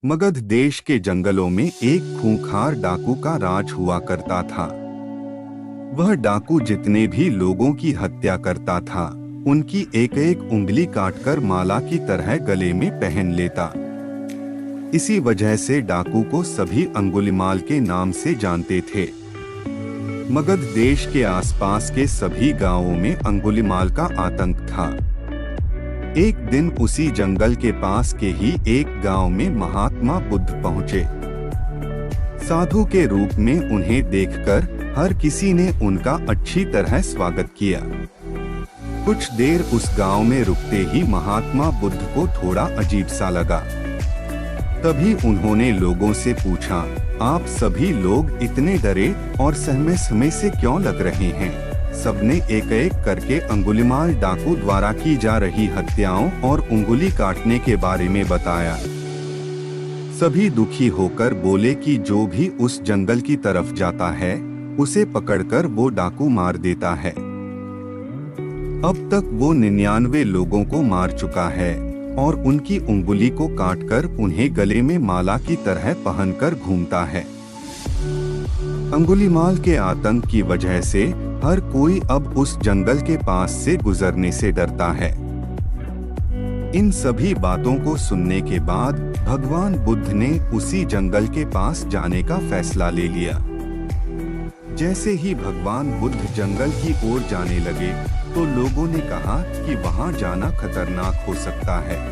मगध देश के जंगलों में एक खूंखार डाकू का राज हुआ करता था। वह डाकू जितने भी लोगों की हत्या करता था, उनकी एक एक उंगली काटकर माला की तरह गले में पहन लेता। इसी वजह से डाकू को सभी अंगुलिमाल के नाम से जानते थे। मगध देश के आसपास के सभी गांवों में अंगुलिमाल का आतंक था। एक दिन उसी जंगल के पास के ही एक गांव में महात्मा बुद्ध पहुंचे। साधु के रूप में उन्हें देखकर हर किसी ने उनका अच्छी तरह स्वागत किया। कुछ देर उस गांव में रुकते ही महात्मा बुद्ध को थोड़ा अजीब सा लगा। तभी उन्होंने लोगों से पूछा, आप सभी लोग इतने डरे और सहमे से क्यों लग रहे हैं? सबने एक एक करके अंगुलिमाल डाकू द्वारा की जा रही हत्याओं और उंगली काटने के बारे में बताया। सभी दुखी होकर बोले कि जो भी उस जंगल की तरफ जाता है, उसे पकड़कर वो डाकू मार देता है। अब तक वो 99 लोगों को मार चुका है और उनकी उंगली को काटकर उन्हें गले में माला की तरह पहनकर घूमता है। अंगुलिमाल के आतंक की वजह से हर कोई अब उस जंगल के पास से गुजरने से डरता है। इन सभी बातों को सुनने के बाद भगवान बुद्ध ने उसी जंगल के पास जाने का फैसला ले लिया। जैसे ही भगवान बुद्ध जंगल की ओर जाने लगे, तो लोगों ने कहा कि वहां जाना खतरनाक हो सकता है।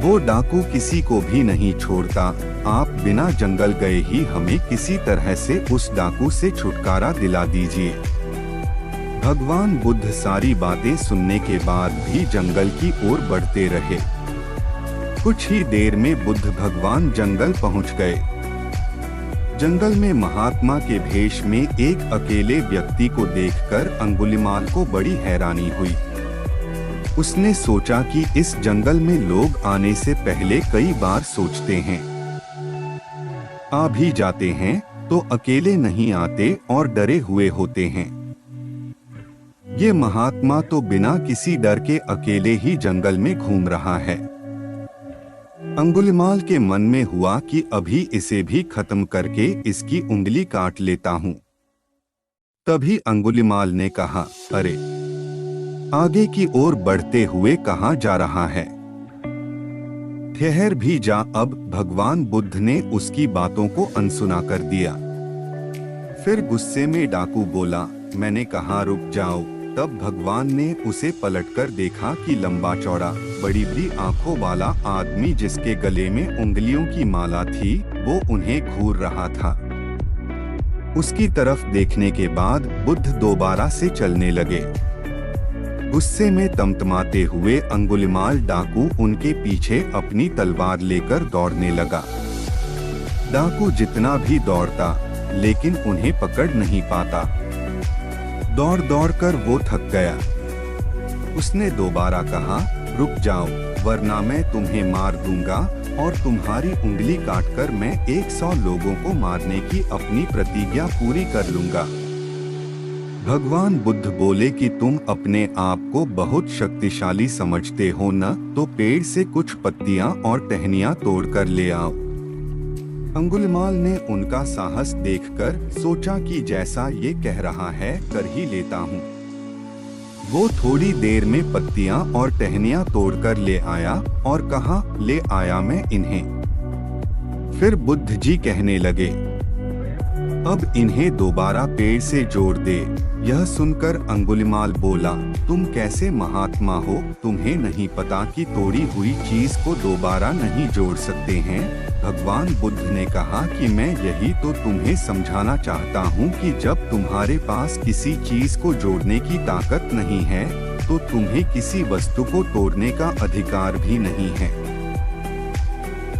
वो डाकू किसी को भी नहीं छोड़ता। आप बिना जंगल गए ही हमें किसी तरह से उस डाकू से छुटकारा दिला दीजिए। भगवान बुद्ध सारी बातें सुनने के बाद भी जंगल की ओर बढ़ते रहे। कुछ ही देर में बुद्ध भगवान जंगल पहुंच गए। जंगल में महात्मा के भेष में एक अकेले व्यक्ति को देखकर अंगुलिमाल को बड़ी हैरानी हुई। उसने सोचा कि इस जंगल में लोग आने से पहले कई बार सोचते हैं, आ भी जाते हैं तो अकेले नहीं आते और डरे हुए होते हैं। ये महात्मा तो बिना किसी डर के अकेले ही जंगल में घूम रहा है। अंगुलिमाल के मन में हुआ कि अभी इसे भी खत्म करके इसकी उंगली काट लेता हूँ। तभी अंगुलिमाल ने कहा, अरे आगे की ओर बढ़ते हुए कहाँ जा रहा है? ठहर भी जा। अब भगवान बुद्ध ने उसकी बातों को अनसुना कर दिया। फिर गुस्से में डाकू बोला, मैंने कहा रुक जाओ। तब भगवान ने उसे पलटकर देखा कि लंबा चौड़ा बड़ी बड़ी आंखों वाला आदमी जिसके गले में उंगलियों की माला थी, वो उन्हें घूर रहा था। उसकी तरफ देखने के बाद बुद्ध दोबारा से चलने लगे। गुस्से में तमतमाते हुए अंगुलिमाल डाकू उनके पीछे अपनी तलवार लेकर दौड़ने लगा। डाकू जितना भी दौड़ता, लेकिन उन्हें पकड़ नहीं पाता। दौड़ दौड़ कर वो थक गया। उसने दोबारा कहा, रुक जाओ, वरना मैं तुम्हें मार दूंगा और तुम्हारी उंगली काटकर मैं 100 लोगों को मारने की अपनी प्रतिज्ञा पूरी कर लूंगा। भगवान बुद्ध बोले कि तुम अपने आप को बहुत शक्तिशाली समझते हो न, तो पेड़ से कुछ पत्तियां और टहनियां तोड़कर ले आओ। अंगुलिमाल ने उनका साहस देखकर सोचा कि जैसा ये कह रहा है कर ही लेता हूँ। वो थोड़ी देर में पत्तियां और टहनियां तोड़कर ले आया और कहा, ले आया मैं इन्हें। फिर बुद्ध जी कहने लगे, अब इन्हें दोबारा पेड़ से जोड़ दे। यह सुनकर अंगुलिमाल बोला, तुम कैसे महात्मा हो? तुम्हें नहीं पता कि तोड़ी हुई चीज को दोबारा नहीं जोड़ सकते हैं? भगवान बुद्ध ने कहा कि मैं यही तो तुम्हें समझाना चाहता हूँ कि जब तुम्हारे पास किसी चीज को जोड़ने की ताकत नहीं है, तो तुम्हें किसी वस्तु को तोड़ने का अधिकार भी नहीं है।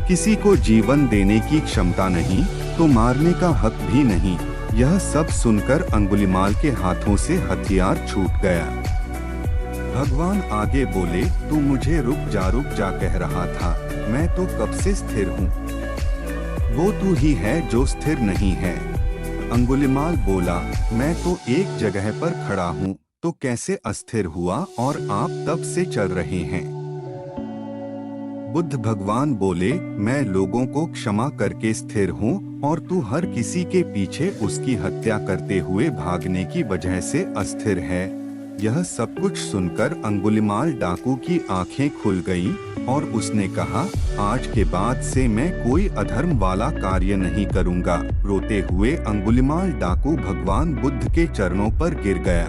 किसी को जीवन देने की क्षमता नहीं, तो मारने का हक भी नहीं। यह सब सुनकर अंगुलिमाल के हाथों से हथियार छूट गया। भगवान आगे बोले, तू मुझे रुक जा कह रहा था। मैं तो कब से स्थिर हूँ। वो तू ही है जो स्थिर नहीं है। अंगुलिमाल बोला, मैं तो एक जगह पर खड़ा हूँ, तो कैसे अस्थिर हुआ और आप तब से चल रहे हैं? बुद्ध भगवान बोले, मैं लोगों को क्षमा करके स्थिर हूँ और तू हर किसी के पीछे उसकी हत्या करते हुए भागने की वजह से अस्थिर है। यह सब कुछ सुनकर अंगुलिमाल डाकू की आंखें खुल गईं और उसने कहा, आज के बाद से मैं कोई अधर्म वाला कार्य नहीं करूँगा। रोते हुए अंगुलिमाल डाकू भगवान बुद्ध के चरणों पर गिर गया।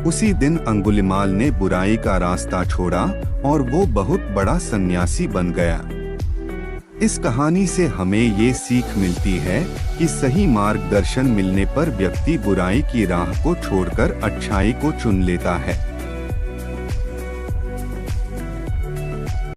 उसी दिन अंगुलिमाल ने बुराई का रास्ता छोड़ा और वो बहुत बड़ा सन्यासी बन गया। इस कहानी से हमें ये सीख मिलती है कि सही मार्गदर्शन मिलने पर व्यक्ति बुराई की राह को छोड़कर अच्छाई को चुन लेता है।